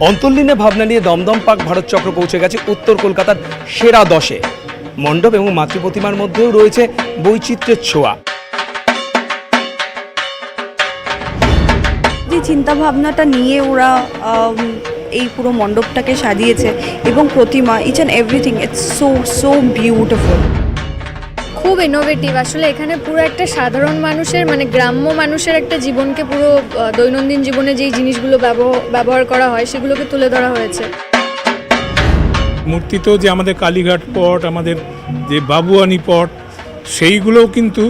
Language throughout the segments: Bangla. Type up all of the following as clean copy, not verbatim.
অন্তর্লীনে ভাবনা নিয়ে দমদম পার্ক ভারত চক্র পৌঁছে গেছে উত্তর কলকাতার সেরা 10-এ। মণ্ডপ এবং মাতৃপ্রতিমার মধ্যেও রয়েছে বৈচিত্র্যের ছোঁয়া। যে চিন্তা ভাবনাটা নিয়ে ওরা এই পুরো মণ্ডপটাকে সাজিয়েছে এবং প্রতিমা, each and everything, it's so beautiful. খুব ইনোভেটিভ। আসলে এখানে পুরো একটা সাধারণ মানুষের মানে গ্রাম্য মানুষের একটা জীবনকে পুরো দৈনন্দিন জীবনে যেই জিনিসগুলো ব্যবহার করা হয় সেগুলোকে তুলে ধরা হয়েছে। মূর্তি তো যে আমাদের কালীঘাট পট, আমাদের যে বাবুয়ানি পট, সেইগুলোও কিন্তু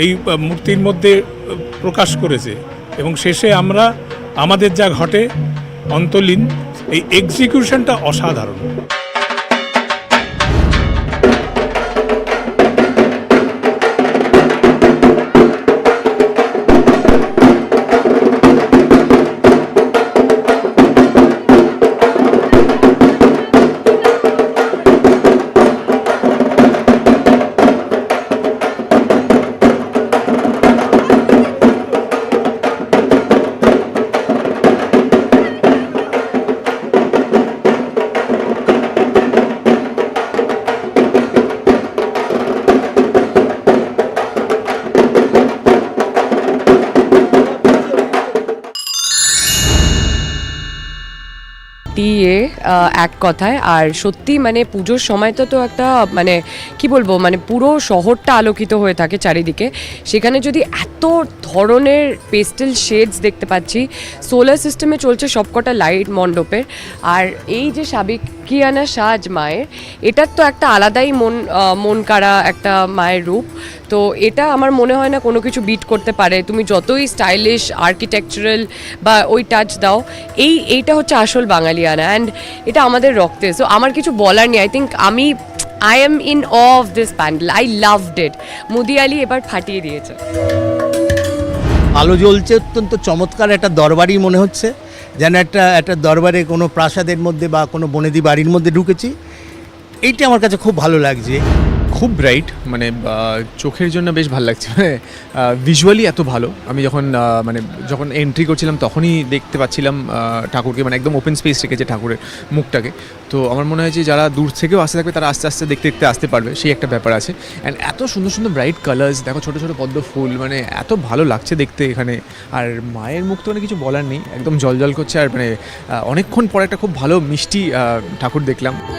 এই মূর্তির মধ্যে প্রকাশ করেছে। এবং শেষে আমরা আমাদের যা ঘটে অন্তর্লীন, এই এক্সিকিউশনটা অসাধারণ। এক কথায়। আর সত্যি মানে পুজোর সময় তো একটা মানে কি বলবো, মানে পুরো শহরটা আলোকিত হয়ে থাকে চারিদিকে। সেখানে যদি এত ধরনের পেস্টেল শেডস দেখতে পাচ্ছি, সোলার সিস্টেমে চলছে সবকটা লাইট মণ্ডপের, আর এই যে সাবেকিয়ানা সাজ মায়ের, এটার তো একটা আলাদাই মন কাড়া একটা মায়ের রূপ। তো এটা আমার মনে হয় না কোনো কিছু বিট করতে পারে। তুমি যতই স্টাইলিশ আর্কিটেকচারাল বা ওই টাচ দাও, এইটা হচ্ছে আসল বাঙালিয়ানা, অ্যান্ড এটা আমাদের রক্তে। সো আমার কিছু বলার নেই। I am in of this pandal, I loved it. Mudiali এবার ফাটিয়ে দিয়েছে। আলো জ্বলছে, অত্যন্ত চমৎকার একটা দরবারই মনে হচ্ছে, যেন একটা দরবারে কোনো প্রাসাদের মধ্যে বা কোনো বনেদি বাড়ির মধ্যে ঢুকেছি। এইটা আমার কাছে খুব ভালো লাগছে। খুব ব্রাইট, মানে চোখের জন্য বেশ ভালো লাগছে। ভিজুয়ালি এত ভালো। আমি যখন এন্ট্রি করছিলাম তখনই দেখতে পাচ্ছিলাম ঠাকুরকে, মানে একদম ওপেন স্পেস রেখেছে ঠাকুরের মুখটাকে। তো আমার মনে হয় যে যারা দূর থেকেও আসতে থাকবে তারা আস্তে আস্তে দেখতে দেখতে আসতে পারবে, সেই একটা ব্যাপার আছে। অ্যান্ড এত সুন্দর সুন্দর ব্রাইট কালার্স, দেখো ছোটো ছোটো পদ্ম ফুল, মানে এত ভালো লাগছে দেখতে এখানে। আর মায়ের মুখ তো মানে কিছু বলার নেই, একদম জল জল করছে। আর মানে অনেকক্ষণ পরে একটা খুব ভালো মিষ্টি ঠাকুর দেখলাম।